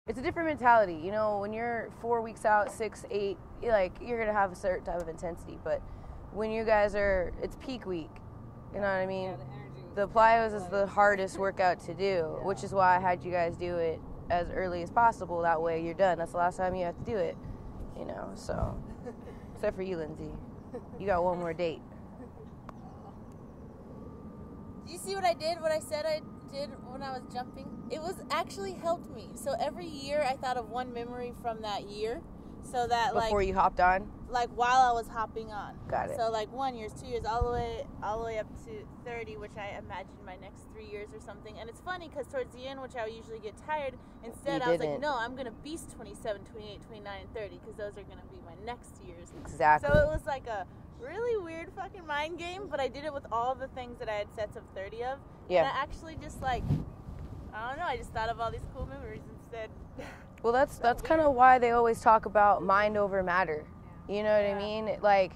It's a different mentality. You know, when you're 4 weeks out, 6, 8, like, you're going to have a certain type of intensity. But when you guys are, it's peak week. You know what I mean? The plyos is the hardest workout to do, which is why I had you guys do it as early as possible. That way you're done. That's the last time you have to do it. You know, so. Except for you, Lindsay. You got one more date. Do you see what I did? What I said I did when I was jumping? It was actually helped me. So every year I thought of one memory from that year. So that before you hopped on? Like while I was hopping on. Got it. So like 1 year, 2 years, all the way up to 30, which I imagine my next 3 years or something. And it's funny because towards the end, which I usually get tired, instead I was like, no, I'm going to beast 27, 28, 29, and 30 because those are going to be my next years. Exactly. So it was like a really weird fucking mind game, but I did it with all the things that I had sets of 30 of. Yeah. And I actually just like, I don't know, I just thought of all these cool memories instead. Well, that's kind of why they always talk about mind over matter. You know what I mean? Like,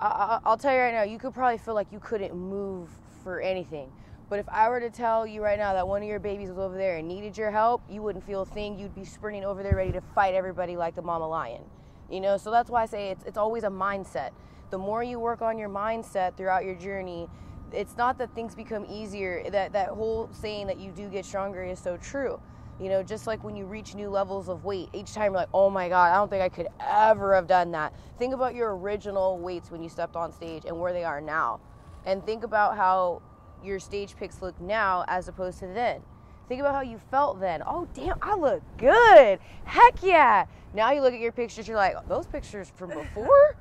I'll tell you right now, you could probably feel like you couldn't move for anything. But if I were to tell you right now that one of your babies was over there and needed your help, you wouldn't feel a thing. You'd be sprinting over there ready to fight everybody like the mama lion. You know, so that's why I say it's always a mindset. The more you work on your mindset throughout your journey, it's not that things become easier. That whole saying that you do get stronger is so true. You know, just like when you reach new levels of weight, each time you're like, oh my God, I don't think I could ever have done that. Think about your original weights when you stepped on stage and where they are now. And think about how your stage pics look now as opposed to then. Think about how you felt then. Oh, damn, I look good. Heck yeah. Now you look at your pictures, you're like, those pictures from before?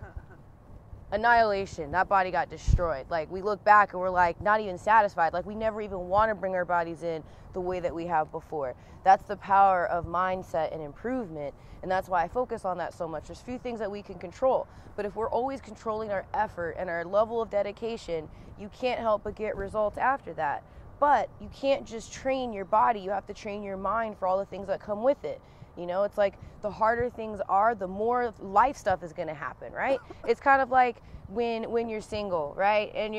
Annihilation. That body got destroyed. Like, we look back and we're like, not even satisfied. Like, we never even want to bring our bodies in the way that we have before. That's the power of mindset and improvement, and that's why I focus on that so much. There's few things that we can control, but if we're always controlling our effort and our level of dedication, you can't help but get results after that. But you can't just train your body. You have to train your mind for all the things that come with it. You know, it's like the harder things are, the more life stuff is going to happen, right? It's kind of like when you're single, right? And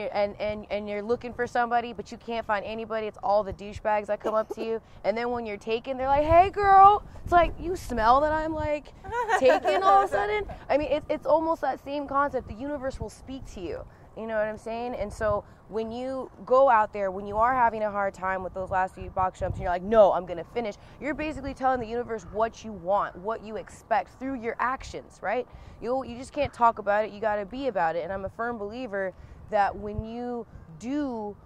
you're looking for somebody, but you can't find anybody. It's all the douchebags that come up to you. And then when you're taken, they're like, hey, girl. It's like, you smell that I'm like taken all of a sudden? I mean, it's almost that same concept. The universe will speak to you. You know what I'm saying? And so when you go out there, when you are having a hard time with those last few box jumps and you're like, no, I'm going to finish, you're basically telling the universe what you want, what you expect through your actions, right? You just can't talk about it. You got to be about it. And I'm a firm believer that when you do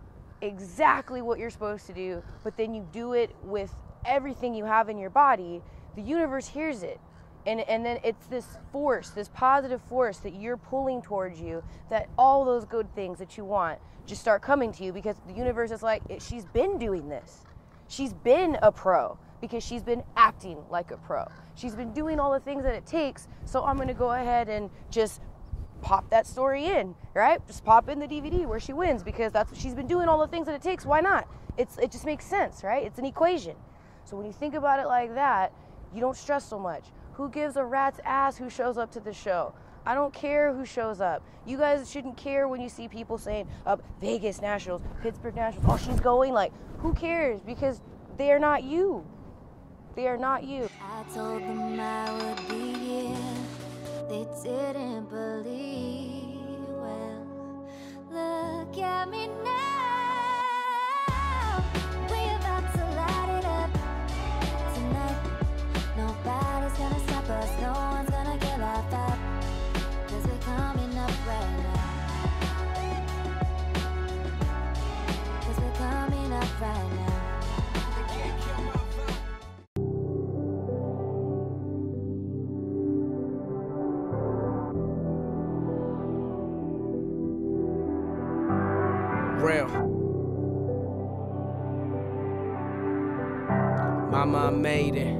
exactly what you're supposed to do, but then you do it with everything you have in your body, the universe hears it. And then it's this force, this positive force that you're pulling towards you, that all those good things that you want just start coming to you, because the universe is like, she's been doing this. She's been a pro because she's been acting like a pro. She's been doing all the things that it takes, so I'm going to go ahead and just pop that story in, right? Just pop in the DVD where she wins, because that's what she's been doing, all the things that it takes. Why not? It just makes sense, right? It's an equation. So when you think about it like that, you don't stress so much. Who gives a rat's ass who shows up to the show? I don't care who shows up. You guys shouldn't care when you see people saying, Vegas Nationals, Pittsburgh Nationals, oh, she's going. Like, who cares? Because they are not you. They are not you. I told them I would be here. They didn't believe. Well, look at me now. We're about to light it up tonight. Nobody's gonna stop us, no one's gonna get laughed at, 'cause we're coming up right now. 'Cause we're coming up right now. Real. Mama, I made it.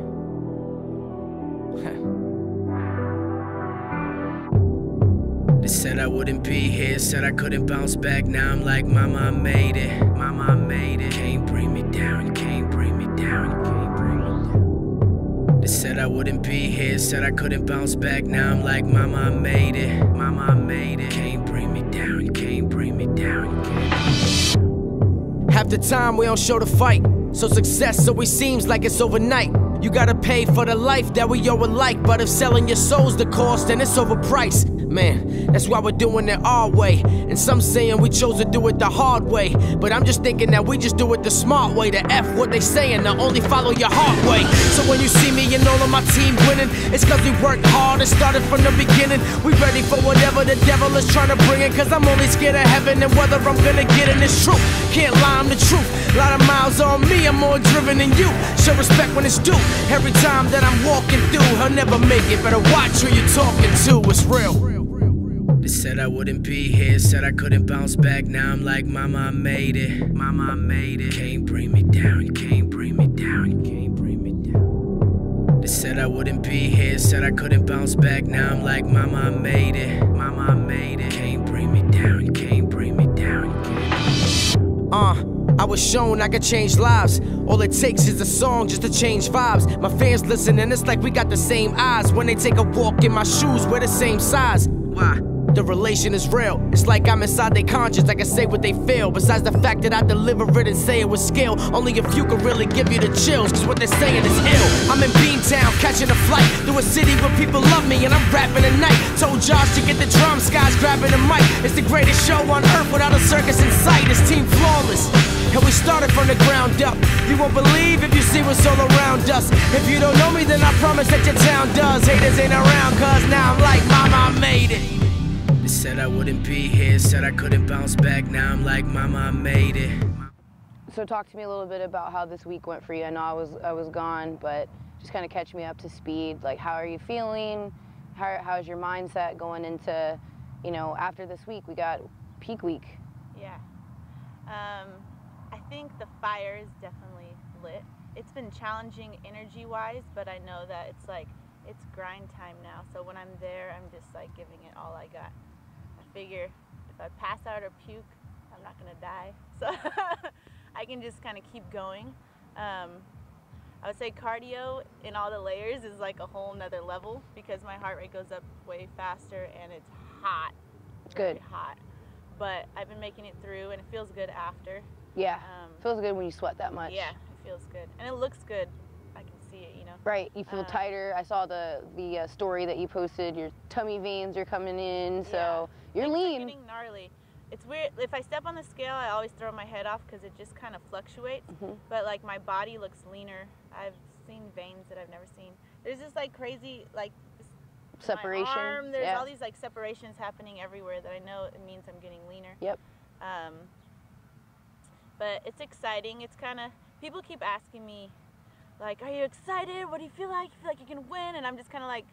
They said I wouldn't be here, said I couldn't bounce back. Now I'm like, Mama, I made it. Mama, I made it. Can't bring me down, you can't bring me down, you can't bring me down. They said I wouldn't be here, said I couldn't bounce back. Now I'm like, Mama, I made it. Mama, I made it. Can't bring me down, you can't bring me down, you can't bring me down. Half the time we don't show the fight, so success always seems like it's overnight. You gotta pay for the life that we owe alike. But if selling your soul's the cost, then it's overpriced. Man, that's why we're doing it our way. And some saying we chose to do it the hard way. But I'm just thinking that we just do it the smart way. To F what they saying, to only follow your heart way. So when you see me and all of my team winning, it's cause we worked hard and started from the beginning. We ready for whatever the devil is trying to bring in. Cause I'm only scared of heaven and whether I'm gonna get in this truth. Can't lie, I'm the truth. A lot of miles on me, I'm more driven than you. Show respect when it's due. Every time that I'm walking through, I'll never make it. Better watch who you're talking to, it's real. They said I wouldn't be here, said I couldn't bounce back. Now I'm like, mama, I made it. Mama, I made it. Can't bring me down, you can't bring me down, you can't bring me down. They said I wouldn't be here, said I couldn't bounce back. Now I'm like, mama, I made it. Mama, I made it. Can't bring me down, you can't bring me down, you can't bring me down. I was shown I could change lives. All it takes is a song just to change vibes. My fans listen and it's like we got the same eyes. When they take a walk in my shoes, we're the same size. Why? The relation is real. It's like I'm inside their conscience. I can say what they feel. Besides the fact that I deliver it and say it with skill. Only a few can really give you the chills, cause what they're saying is ill. I'm in Beantown, catching a flight through a city where people love me and I'm rapping at night. Told Josh to get the drum, Sky's grabbing the mic. It's the greatest show on earth without a circus in sight. It's Team Flawless, and we started from the ground up. You won't believe if you see what's all around us. If you don't know me, then I promise that your town does. Haters ain't around, cause now I'm like, mama, I made it. They said I wouldn't be here, said I couldn't bounce back. Now I'm like, mama, I made it. So talk to me a little bit about how this week went for you. I know I was gone, but just kind of catch me up to speed. Like, how are you feeling? How's your mindset going into, you know, after this week? We got peak week. Yeah. I think the fire is definitely lit. It's been challenging energy-wise, but I know that it's like, it's grind time now. So when I'm there, I'm just like giving it all I got. I figure if I pass out or puke, I'm not gonna die. So I can just kind of keep going. I would say cardio in all the layers is like a whole nother level because my heart rate goes up way faster and it's hot. It's good. Hot. But I've been making it through and it feels good after. Yeah, feels good when you sweat that much. Yeah, it feels good. And it looks good. I can see it, you know. Right, you feel tighter. I saw the story that you posted. Your tummy veins are coming in, so you're lean. It's getting gnarly. It's weird. If I step on the scale, I always throw my head off because it just kind of fluctuates. But like my body looks leaner. I've seen veins that I've never seen. There's this like crazy like separation. My arm, there's all these like separations happening everywhere that I know it means I'm getting leaner. Yep. But it's exciting. It's kind of, people keep asking me, like, are you excited? What do you feel like? You feel like you can win? And I'm just kind of like,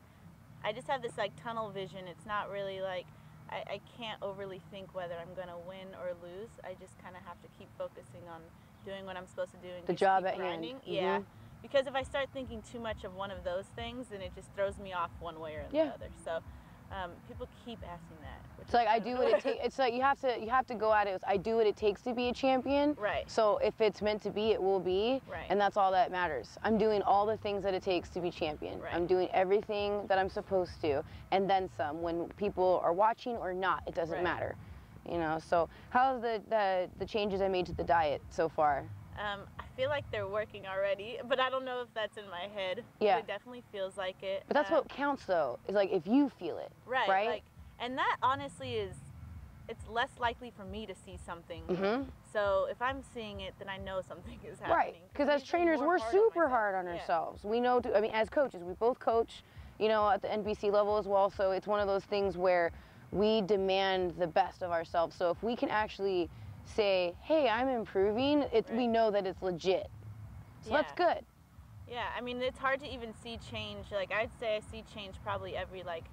I just have this like tunnel vision. It's not really like, I can't overly think whether I'm going to win or lose. I just kind of have to keep focusing on doing what I'm supposed to do. And the job at hand. Yeah. Because if I start thinking too much of one of those things, then it just throws me off one way or the other. So people keep asking that. It's like I do what it takes. It's like you have to go at it. I do what it takes to be a champion. Right. So if it's meant to be, it will be. Right. And that's all that matters. I'm doing all the things that it takes to be champion. Right. I'm doing everything that I'm supposed to, and then some. When people are watching or not, it doesn't matter. You know. So how's the changes I made to the diet so far? I feel like they're working already, but I don't know if that's in my head. Yeah. It definitely feels like it. But that's what counts, though. Is like if you feel it. Right. Right. Like, and that honestly is, it's less likely for me to see something. So if I'm seeing it, then I know something is happening. Right. Because as trainers, we're super hard on ourselves. We know. I mean, as coaches, we both coach. You know, at the NBC level as well. So it's one of those things where we demand the best of ourselves. So if we can actually say, hey, I'm improving, we know that it's legit. So that's good. Yeah, I mean, it's hard to even see change. Like, I'd say I see change probably every, like,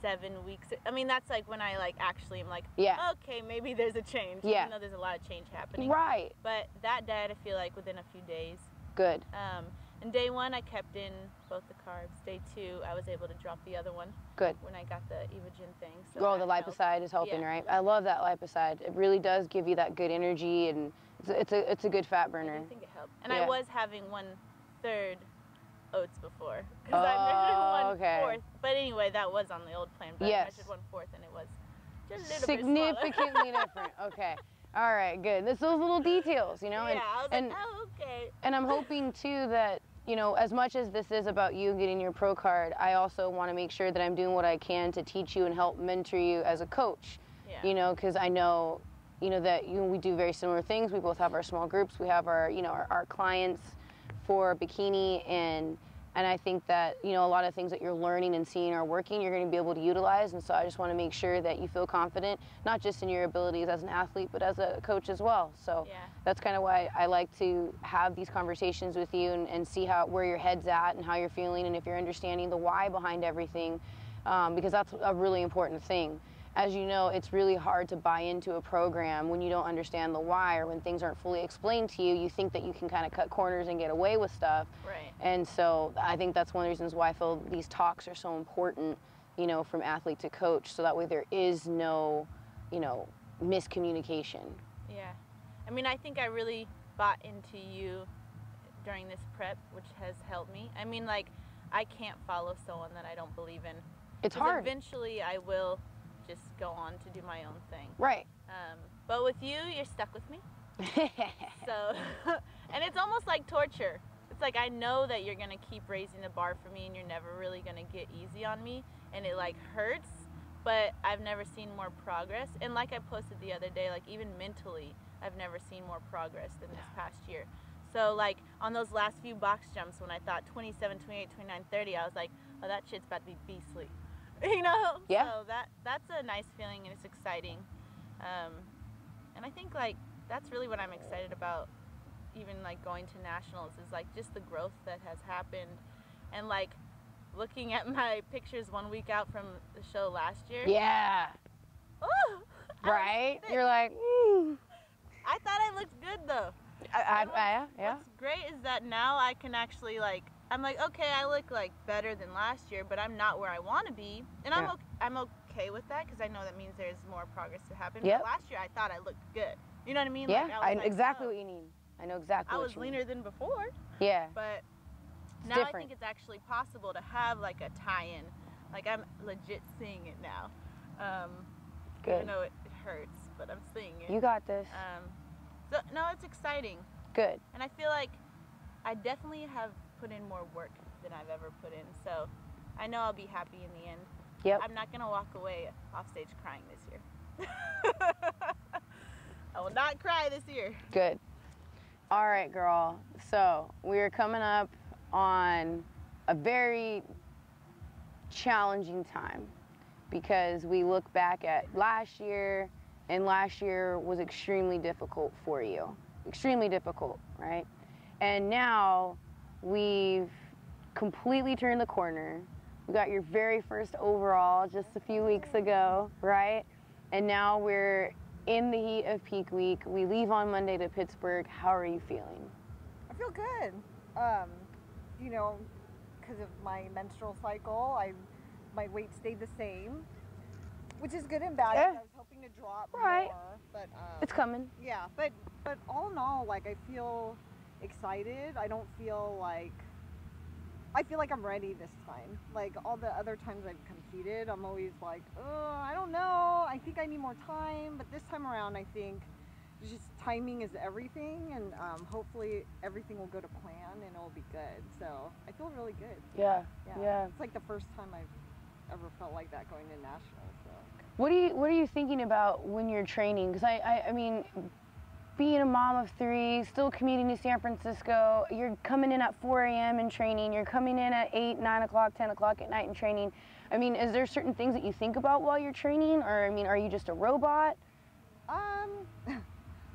7 weeks. I mean, that's, like, when I, like, actually am like, okay, maybe there's a change. Yeah. Even though there's a lot of change happening. Right. But that diet, I feel like, within a few days. Good. And day 1, I kept in both the carbs. Day 2, I was able to drop the other one. Good. When I got the Evogen thing. So the liposide is helping, right? I love that liposide. It really does give you that good energy, and it's a good fat burner. I think it helped. And I was having 1/3 oats before. Because I measured 1/4. But anyway, that was on the old plan. But I measured 1/4, and it was just a little significantly different. Okay. All right, good. It's those little details, you know. Yeah, I was like, oh, okay. And I'm hoping too that, you know, as much as this is about you getting your pro card, I also want to make sure that I'm doing what I can to teach you and help mentor you as a coach. Yeah. You know, because I know, you know, that we do very similar things. We both have our small groups. We have our, you know, our clients for bikini, and I think that, you know, a lot of things that you're learning and seeing are working, you're going to be able to utilize. And so I just want to make sure that you feel confident, not just in your abilities as an athlete, but as a coach as well. So that's kind of why I like to have these conversations with you and see where your head's at and how you're feeling, and if you're understanding the why behind everything, because that's a really important thing. As you know, it's really hard to buy into a program when you don't understand the why, or when things aren't fully explained to you. You think that you can kind of cut corners and get away with stuff. Right. And so I think that's one of the reasons why I feel these talks are so important, you know, from athlete to coach, so that way there is no, you know, miscommunication. Yeah. I mean, I think I really bought into you during this prep, which has helped me. I mean, like, I can't follow someone that I don't believe in. It's hard. Eventually I will just go on to do my own thing. Right. But with you, you're stuck with me. So, and it's almost like torture. It's like, I know that you're going to keep raising the bar for me, and you're never really going to get easy on me, and it like hurts, but I've never seen more progress. And like I posted the other day, like, even mentally, I've never seen more progress than this past year. So like on those last few box jumps, when I thought 27, 28, 29, 30, I was like, oh, that shit's about to be beastly. You know? Yeah. So that's a nice feeling, and it's exciting. And I think, like, that's really what I'm excited about, even like going to nationals, is like just the growth that has happened. And like looking at my pictures 1 week out from the show last year. Yeah. Ooh, right? You're like, I thought I looked good though. Yeah. What's great is that now I can actually, like, I'm like, okay, I look like better than last year, but I'm not where I want to be, and I'm okay with that, because I know that means there's more progress to happen. Yep. But last year I thought I looked good. You know what I mean? Yeah, like, I like, exactly what you mean. I know exactly I what was you mean. leaner than before. Yeah. But It's now different. I think it's actually possible to have like a tie-in. Like, I'm legit seeing it now. Good. Even though it hurts, but I'm seeing it. You got this. So no, it's exciting. Good. And I feel like I definitely have put in more work than I've ever put in. So I know I'll be happy in the end. Yep. I'm not going to walk away off stage crying this year. I will not cry this year. Good. All right, girl. So we're coming up on a very challenging time, because we look back at last year, and last year was extremely difficult for you. Extremely difficult, right? And now we've completely turned the corner. We got your very first overall just a few weeks ago, right? And now we're in the heat of peak week. We leave on Monday to Pittsburgh. How are you feeling? I feel good. You know, because of my menstrual cycle, my weight stayed the same, which is good and bad. Yeah. I was hoping to drop more, but it's coming. Yeah, but all in all, like, I feel excited. I don't feel like, I feel like I'm ready this time. Like, all the other times I've competed, I'm always like, oh, I don't know. I think I need more time. But this time around, I think just timing is everything, and hopefully everything will go to plan and it'll be good. So I feel really good. Yeah. It's like the first time I've ever felt like that going to nationals. So. What are you thinking about when you're training? Because I mean, being a mom of 3, still commuting to San Francisco, you're coming in at 4 a.m. in training, you're coming in at 8, 9 o'clock, 10 o'clock at night in training. I mean, is there certain things that you think about while you're training, or I mean, are you just a robot?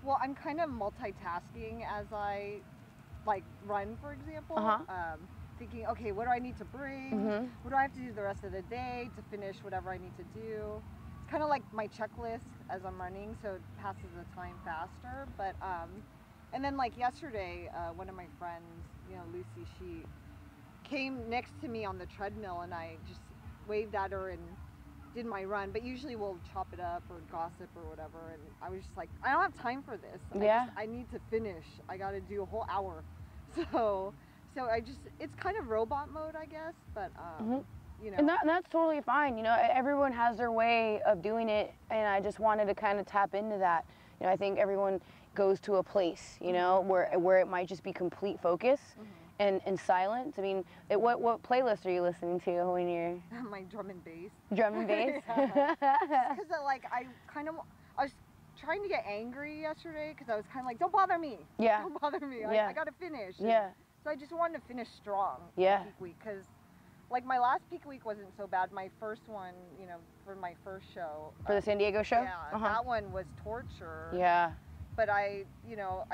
Well, I'm kind of multitasking as I, like, run, for example. Thinking, okay, what do I need to bring? What do I have to do the rest of the day to finish whatever I need to do? It's kind of like my checklist as I'm running, so it passes the time faster. But and then, like, yesterday, one of my friends, you know, Lucy, she came next to me on the treadmill, and I just waved at her and did my run. But usually we'll chop it up or gossip or whatever, and I was just like, I don't have time for this. I need to finish. I got to do a whole hour. So I just, it's kind of robot mode, I guess, but you know. And that's totally fine. You know, everyone has their way of doing it, and I just wanted to kind of tap into that. You know, I think everyone goes to a place, you know, where it might just be complete focus, and silence? I mean, what playlist are you listening to when you're... My drum and bass. Drum and bass? Because like I was trying to get angry yesterday because I was kind of like, don't bother me. Yeah. Don't bother me. Yeah. I got to finish. Yeah. And so I just wanted to finish strong. Yeah. Peak week, because like my last peak week wasn't so bad. My first one, you know, for my first show. For the San Diego show? Yeah. That one was torture. Yeah. But I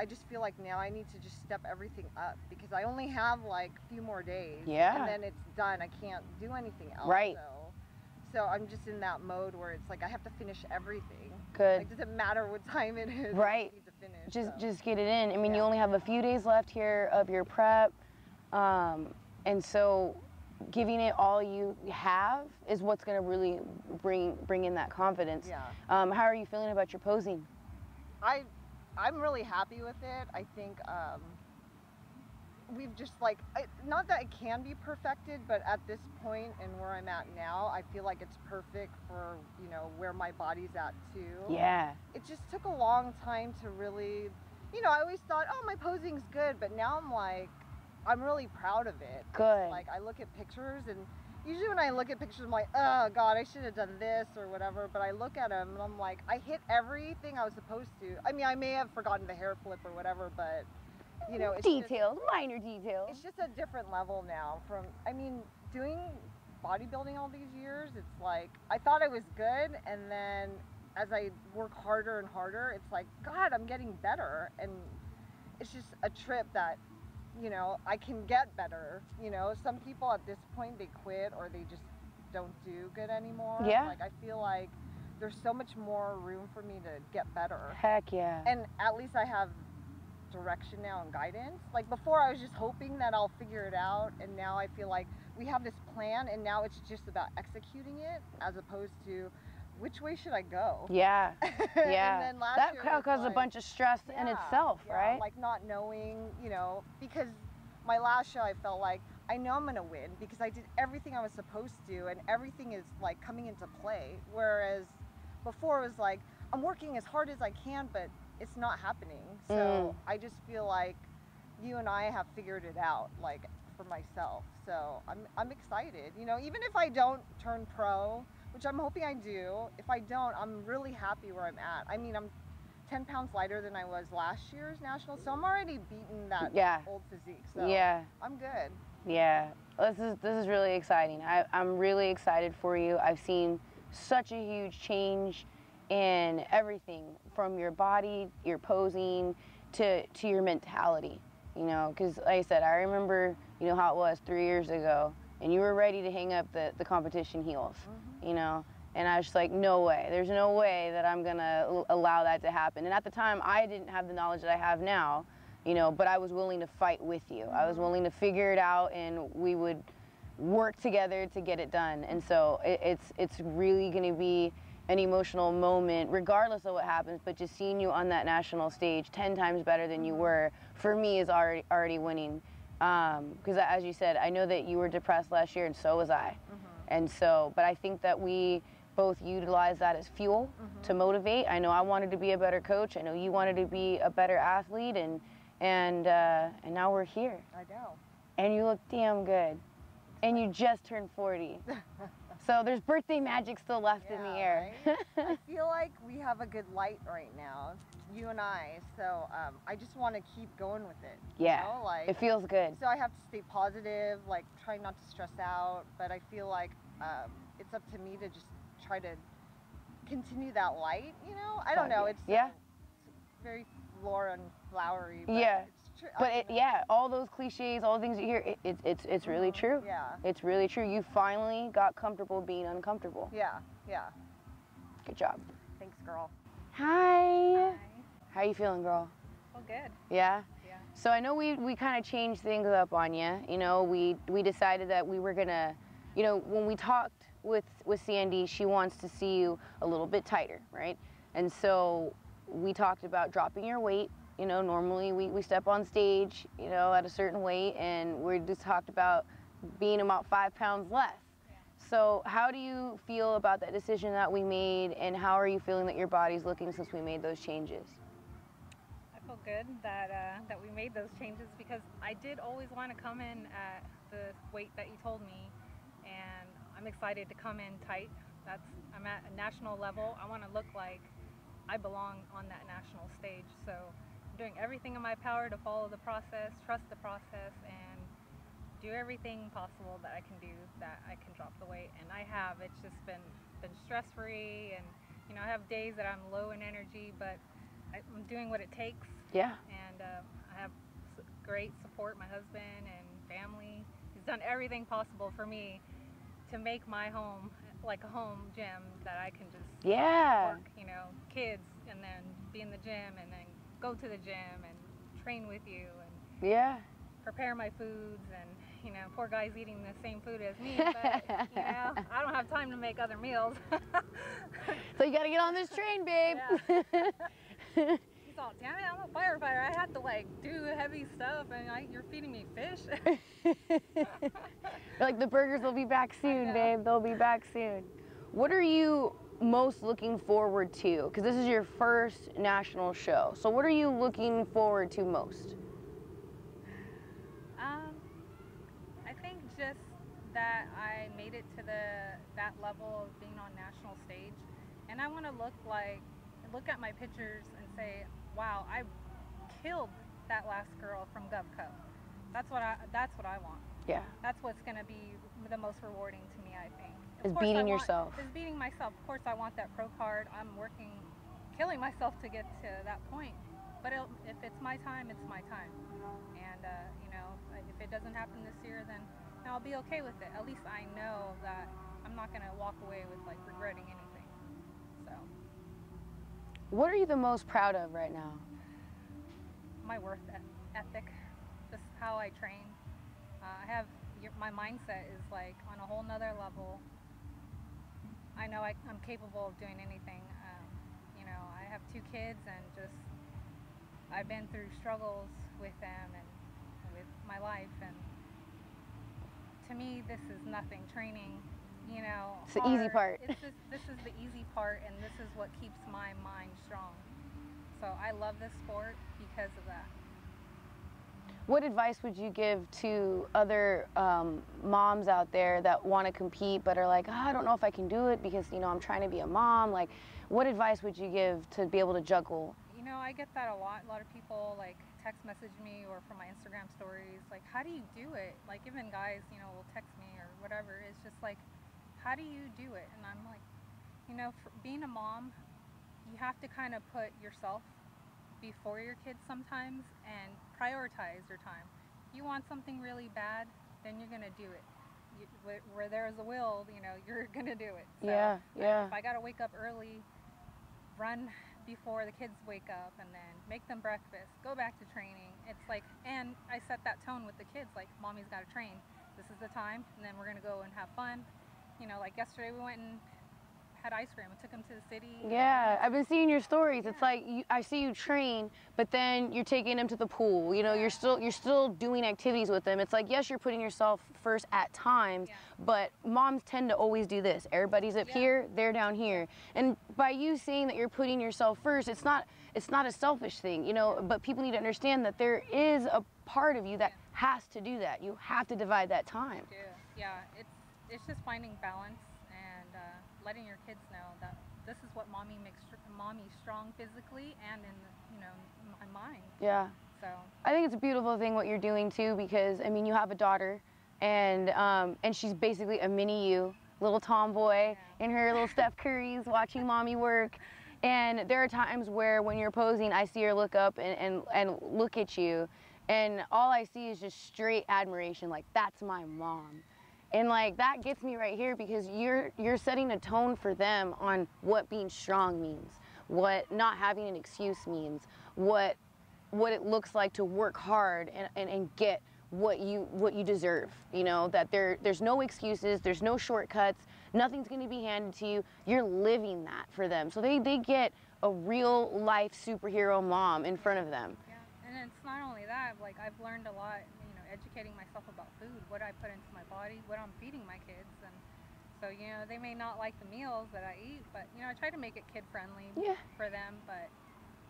just feel like now I need to just step everything up because I only have like a few more days. Yeah. And then it's done. I can't do anything else. Right. So I'm just in that mode where it's like I have to finish everything. Good. Like, doesn't matter what time it is. Right. I need to finish. Just get it in. I mean, you only have a few days left here of your prep, and so giving it all you have is what's going to really bring in that confidence. Yeah. How are you feeling about your posing? I'm really happy with it. I think we've just like, not that it can be perfected, but at this point and where I'm at now, I feel like it's perfect for, you know, where my body's at too. Yeah. It just took a long time to really, you know, I always thought, oh, my posing's good, but now I'm like, I'm really proud of it. Good. Like I look at pictures and usually when I look at pictures, I'm like, oh God, I should have done this or whatever. But I look at them and I'm like, I hit everything I was supposed to. I mean, I may have forgotten the hair flip or whatever, but you know, it's details, minor details. It's just a different level now from, I mean, doing bodybuilding all these years, it's like, I thought I was good. And then as I work harder and harder, it's like, God, I'm getting better. And it's just a trip that, you know, I can get better. You know, some people at this point, they quit or they just don't do good anymore. Yeah. Like, I feel like there's so much more room for me to get better. Heck yeah. And at least I have direction now and guidance. Like before I was just hoping that I'll figure it out, and now I feel like we have this plan and now it's just about executing it as opposed to which way should I go? Yeah. Yeah. And then last that year causes like, a bunch of stress in itself, right? Like not knowing, you know, because my last show I felt like I know I'm gonna win because I did everything I was supposed to and everything is like coming into play. Whereas before it was like I'm working as hard as I can, but it's not happening. So I just feel like you and I have figured it out, like for myself. So I'm excited. You know, even if I don't turn pro, which I'm hoping I do, if I don't, I'm really happy where I'm at. I mean, I'm 10 pounds lighter than I was last year's national, so I'm already beating that old physique. So I'm good. Yeah, this is really exciting. I'm really excited for you. I've seen such a huge change in everything from your body, your posing, to your mentality, you know, because like I said, I remember, you know, how it was 3 years ago, and you were ready to hang up the competition heels, you know, and I was just like, no way, there's no way that I'm gonna allow that to happen. And at the time, I didn't have the knowledge that I have now, you know, but I was willing to fight with you. I was willing to figure it out, and we would work together to get it done. And so it's really gonna be an emotional moment regardless of what happens, but just seeing you on that national stage 10 times better than you were, for me, is already winning. Because as you said, I know that you were depressed last year, and so was I. And so, but I think that we both utilize that as fuel to motivate. I know I wanted to be a better coach. I know you wanted to be a better athlete, and now we're here. I know. And you look damn good. And you just turned 40. So there's birthday magic still left in the air. Right? I feel like we have a good light right now, you and I. So I just want to keep going with it. Yeah, you know? Like, it feels good. So I have to stay positive, like try not to stress out. But I feel like it's up to me to just try to continue that light. You know, I don't know. It's very floral and flowery. But it's true. But all those cliches, all the things you hear, it's really true. Yeah. It's really true. You finally got comfortable being uncomfortable. Yeah, yeah. Good job. Thanks, girl. Hi. How you feeling, girl? Oh, good. Yeah? Yeah. So I know we kind of changed things up on you. You know, we decided that we were gonna, you know, when we talked with Sandy, she wants to see you a little bit tighter, right? And so we talked about dropping your weight. You know, normally we step on stage, you know, at a certain weight, and we just talked about being about 5 pounds less. Yeah. So how do you feel about that decision that we made, and how are you feeling that your body's looking since we made those changes? I feel good that that we made those changes, because I did always want to come in at the weight that you told me, and I'm excited to come in tight. I'm at a national level. I want to look like I belong on that national stage. So I'm doing everything in my power to follow the process, trust the process, and do everything possible that I can do that I can drop the weight. And I have. It's just been stress-free, and you know, I have days that I'm low in energy, but I'm doing what it takes. Yeah. And I have great support, my husband and family. He's done everything possible for me to make my home like a home gym that I can just work, you know, kids, and then be in the gym, and then go to the gym and train with you, and prepare my foods. And you know, poor guy's eating the same food as me, but you know, I don't have time to make other meals. So you gotta get on this train, babe. Yeah. He's all, damn it, I'm a firefighter. I have to like do heavy stuff, and you're feeding me fish. Like, the burgers will be back soon, babe. They'll be back soon. What are you most looking forward to? Because this is your first national show. So what are you looking forward to most? I think just that I made it to that level of being on national stage, and I want to look at my pictures and say, wow, I killed that last girl from GovCo. That's what I want. Yeah. That's what's going to be the most rewarding to me, I think. Is beating yourself. Is beating myself. Of course, I want that pro card. I'm working, killing myself to get to that point. But if it's my time, it's my time. And, you know, if it doesn't happen this year, then I'll be okay with it. At least I know that I'm not going to walk away with, like, regretting anything. So. What are you the most proud of right now? My work ethic. Just how I train. My mindset is like on a whole nother level. I know I'm capable of doing anything. You know, I have 2 kids, and just I've been through struggles with them and with my life, and to me this is nothing. Training, you know, it's the easy part. This is the easy part, and this is what keeps my mind strong. So I love this sport because of that. What advice would you give to other moms out there that want to compete but are like, oh, I don't know if I can do it because, you know, I'm trying to be a mom? Like, what advice would you give to be able to juggle? You know, I get that a lot. A lot of people like text message me or from my Instagram stories, like, how do you do it? Like, even guys, you know, will text me or whatever. It's just like, how do you do it? And I'm like, you know, for being a mom, you have to kind of put yourself before your kids sometimes and prioritize your time. If you want something really bad, then you're gonna do it. Where there's a will, you know, you're gonna do it. So if I gotta wake up early, run before the kids wake up, and then make them breakfast, go back to training. It's like, and I set that tone with the kids, like, mommy's gotta train. This is the time, and then we're gonna go and have fun. You know, like yesterday we went and had ice cream. I took them to the city. Yeah, I've been seeing your stories. It's like I see you train, but then you're taking them to the pool. You know, you're still doing activities with them. It's like, yes, you're putting yourself first at times, but moms tend to always do this. Everybody's up here, they're down here. And by you saying that you're putting yourself first, it's not a selfish thing, you know, but people need to understand that there is a part of you that has to do that. You have to divide that time. Yeah, it's just finding balance and letting your kids know that this is what mommy makes mommy strong physically and in mind. Yeah. So I think it's a beautiful thing what you're doing too, because I mean, you have a daughter, and she's basically a mini you, little tomboy in her little Steph Curry's watching mommy work. And there are times where when you're posing, I see her look up and look at you, and all I see is just straight admiration, like, that's my mom. And like, that gets me right here, because you're setting a tone for them on what being strong means, what not having an excuse means, what it looks like to work hard and get what you deserve. You know, that there's no excuses, there's no shortcuts, nothing's going to be handed to you. You're living that for them. So they get a real life superhero mom in front of them. Yeah, and it's not only that, like, I've learned a lot, educating myself about food, what I put into my body, what I'm feeding my kids. And so, you know, they may not like the meals that I eat, but, you know, I try to make it kid friendly for them. But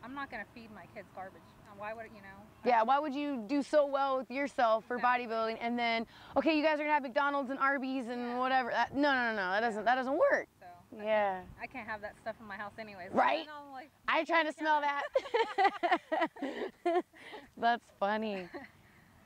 I'm not going to feed my kids garbage. Why would, you know? Yeah, why would you do so well with yourself for bodybuilding and then, okay, you guys are going to have McDonald's and Arby's and whatever. No, that doesn't work. So, yeah. I can't have that stuff in my house anyways. Right? I'm like, I ain't trying to smell that. That's funny.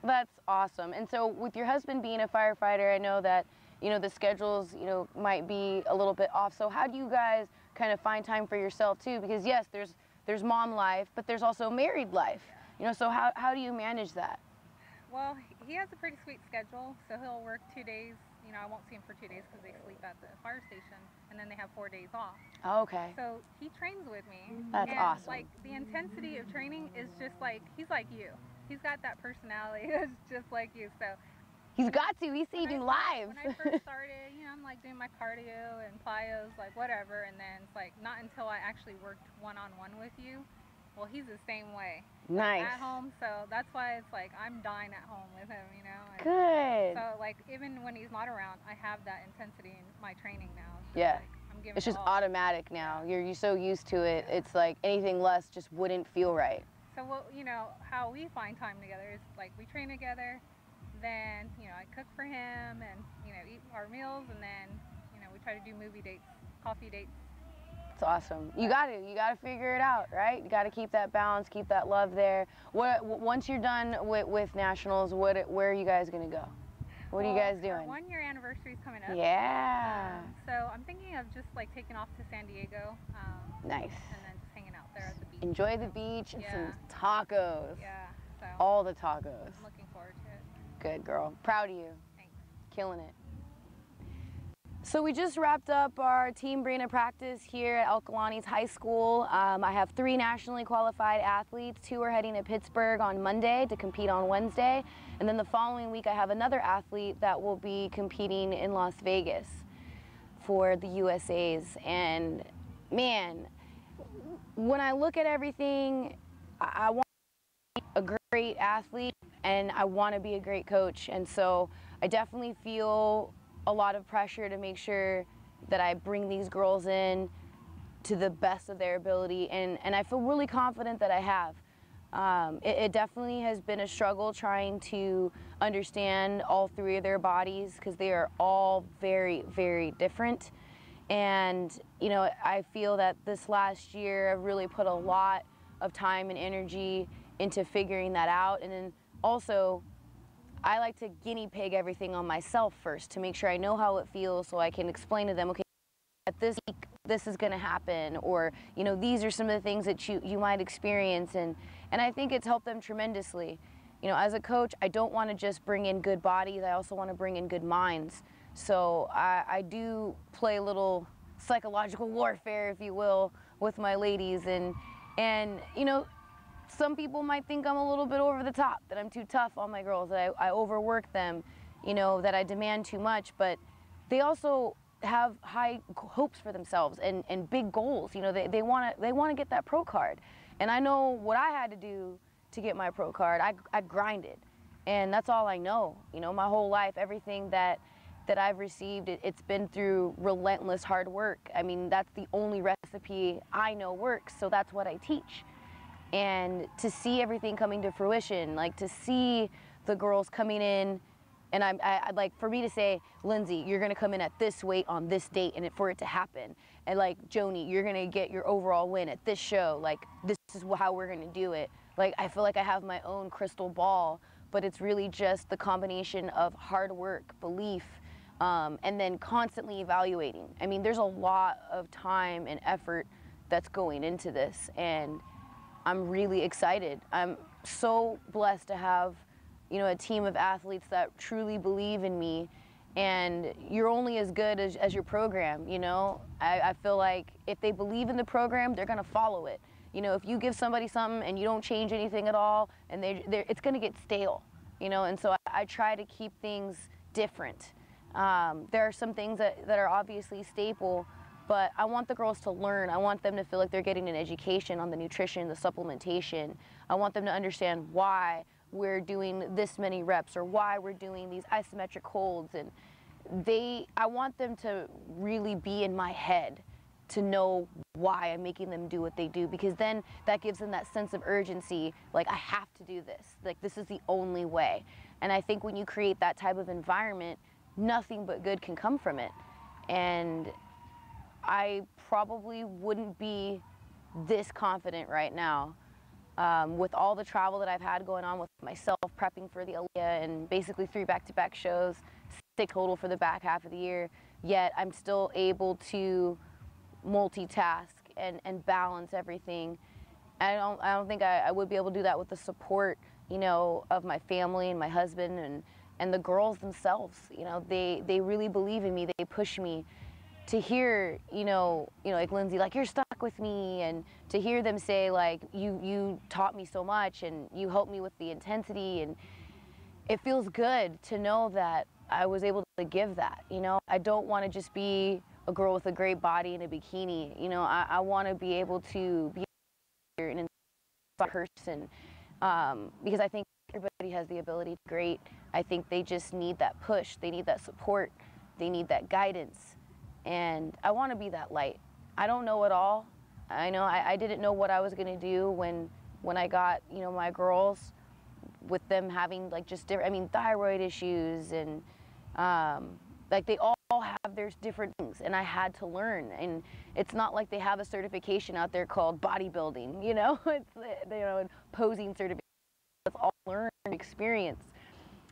That's awesome. And so with your husband being a firefighter, I know that, you know, the schedules, you know, might be a little bit off. So how do you guys kind of find time for yourself too? Because yes, there's mom life, but there's also married life. You know, so how do you manage that? Well, he has a pretty sweet schedule. So he'll work 2 days. You know, I won't see him for 2 days because they sleep at the fire station, and then they have 4 days off. Oh, okay. So he trains with me. That's awesome. Like the intensity of training is just like, he's like you. He's got that personality that's just like you. So he's got to. He's saving lives. When I first started, you know, I'm like doing my cardio and plyos, like whatever, and then it's like not until I actually worked one-on-one with you. Well, he's the same way. Nice. At home, so that's why it's like I'm dying at home with him, you know. And good. so like even when he's not around, I have that intensity in my training now. It's yeah. Like, I'm giving it's just all. automatic now. You're so used to it. Yeah. It's like anything less just wouldn't feel right. So what, you know, how we find time together is like we train together, then, you know, I cook for him and, you know, eat our meals, and then, you know, we try to do movie dates, coffee dates. It's awesome. You got to figure it out, right? You got to keep that balance, keep that love there. Once you're done with nationals, where are you guys gonna go? What are you guys doing? Our 1 year anniversary is coming up. Yeah. So I'm thinking of just like taking off to San Diego. Nice. And then just hanging out there at the beach. Enjoy the beach and some tacos. Yeah. So all the tacos. I'm looking forward to it. Good girl. Proud of you. Thanks. Killing it. So we just wrapped up our Team Breena practice here at Alkalani's High School. I have 3 nationally qualified athletes. 2 are heading to Pittsburgh on Monday to compete on Wednesday. And then the following week I have another athlete that will be competing in Las Vegas for the USAs. And man, when I look at everything, I want to be a great athlete and I want to be a great coach. And so I definitely feel a lot of pressure to make sure that I bring these girls in to the best of their ability, and I feel really confident that I have. It definitely has been a struggle trying to understand all 3 of their bodies because they are all very, very different. And, you know, I feel that this last year I've really put a lot of time and energy into figuring that out. And then also, I like to guinea pig everything on myself first to make sure I know how it feels so I can explain to them, okay, at this week, this is going to happen, or, you know, these are some of the things that you might experience. And I think it's helped them tremendously. You know, as a coach, I don't want to just bring in good bodies. I also want to bring in good minds. So I do play a little psychological warfare, if you will, with my ladies. And you know, some people might think I'm a little bit over the top, that I'm too tough on my girls, that I overwork them, you know, that I demand too much, but they also have high hopes for themselves and big goals. You know, they want to get that pro card. And I know what I had to do to get my pro card. I grinded, and that's all I know. You know, my whole life, everything that I've received, it's been through relentless hard work. I mean, that's the only recipe I know works, so that's what I teach. And to see everything coming to fruition, like to see the girls coming in, and I like for me to say, Lindsey, you're gonna come in at this weight on this date, and for it to happen, and like Joanie, you're gonna get your overall win at this show. Like this is how we're gonna do it. Like I feel like I have my own crystal ball, but it's really just the combination of hard work, belief, and then constantly evaluating. I mean, there's a lot of time and effort that's going into this, and I'm really excited. I'm so blessed to have, you know, a team of athletes that truly believe in me, and you're only as good as your program, you know? I feel like if they believe in the program, they're gonna follow it. You know, if you give somebody something and you don't change anything at all, and it's gonna get stale, you know? And so I try to keep things different. There are some things that are obviously staple, but I want the girls to learn. I want them to feel like they're getting an education on the nutrition, the supplementation. I want them to understand why we're doing this many reps or why we're doing these isometric holds. And I want them to really be in my head to know why I'm making them do what they do, because then that gives them that sense of urgency, like, I have to do this, like, this is the only way. And I think when you create that type of environment, nothing but good can come from it. And I probably wouldn't be this confident right now with all the travel that I've had going on with myself, prepping for the Aaliyah and basically 3 back-to-back shows, 6 total for the back half of the year, yet I'm still able to multitask and balance everything. I don't think I would be able to do that with the support, you know, of my family and my husband and the girls themselves. You know, they really believe in me. They push me. To hear, you know, like Lindsey, like, you're stuck with me, and to hear them say, like, you taught me so much and you helped me with the intensity, and it feels good to know that I was able to give that. You know, I don't want to just be a girl with a great body in a bikini. You know, I want to be able to be an inspired person, because I think everybody has the ability to be great. I think they just need that push. They need that support. They need that guidance. And I want to be that light. I don't know it all. I know I didn't know what I was going to do when I got, you know, my girls, with them having, like, just different, I mean, thyroid issues, and like, they all have their different things, and I had to learn. And it's not like they have a certification out there called bodybuilding, you know, it's, you know, posing certification. It's all learned experience.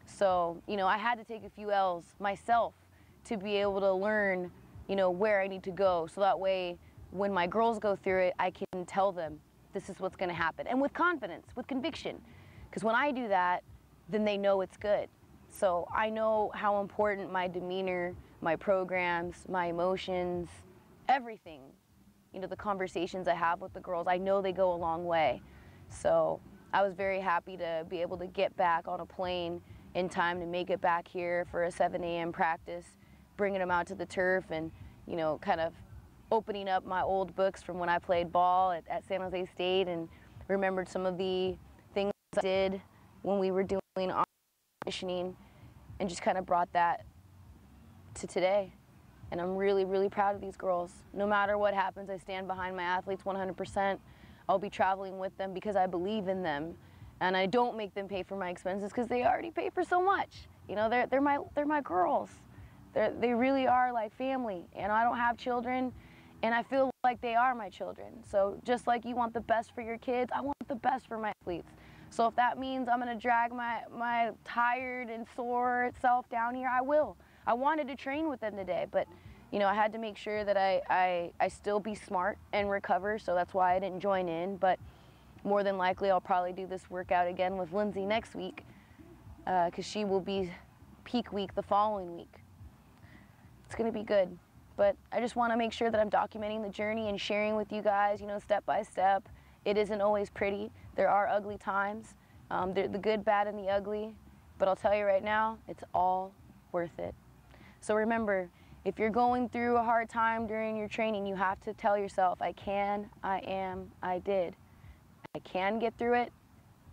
So, you know, I had to take a few L's myself to be able to learn, you know, where I need to go, so that way when my girls go through it, I can tell them this is what's going to happen, and with confidence, with conviction, because when I do that, then they know it's good. So I know how important my demeanor, my programs, my emotions, everything, you know, the conversations I have with the girls, I know they go a long way. So I was very happy to be able to get back on a plane in time to make it back here for a 7 a.m. practice, bringing them out to the turf, and, you know, kind of opening up my old books from when I played ball at San Jose State, and remembered some of the things I did when we were doing conditioning, and just kind of brought that to today. And I'm really, really proud of these girls. No matter what happens, I stand behind my athletes 100%. I'll be traveling with them because I believe in them, and I don't make them pay for my expenses because they already pay for so much. You know, they're my girls. They really are like family, and I don't have children, and I feel like they are my children. So just like you want the best for your kids, I want the best for my athletes. So if that means I'm gonna drag my tired and sore self down here, I will. I wanted to train with them today, but, you know, I had to make sure that I still be smart and recover, so that's why I didn't join in. But more than likely, I'll probably do this workout again with Lindsey next week, because she will be peak week the following week. It's going to be good, but I just want to make sure that I'm documenting the journey and sharing with you guys, you know, step by step. It isn't always pretty. There are ugly times, the good, bad, and the ugly, but I'll tell you right now, it's all worth it. So remember, if you're going through a hard time during your training, you have to tell yourself, I can, I am, I did. I can get through it,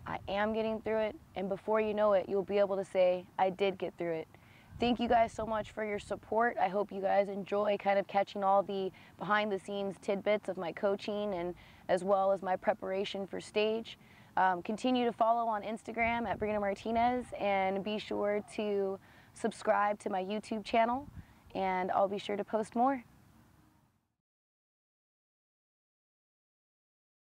I am getting through it, and before you know it, you'll be able to say, I did get through it. Thank you guys so much for your support. I hope you guys enjoy kind of catching all the behind the scenes tidbits of my coaching, and as well as my preparation for stage. Continue to follow on Instagram at Breena Martinez, and be sure to subscribe to my YouTube channel, and I'll be sure to post more.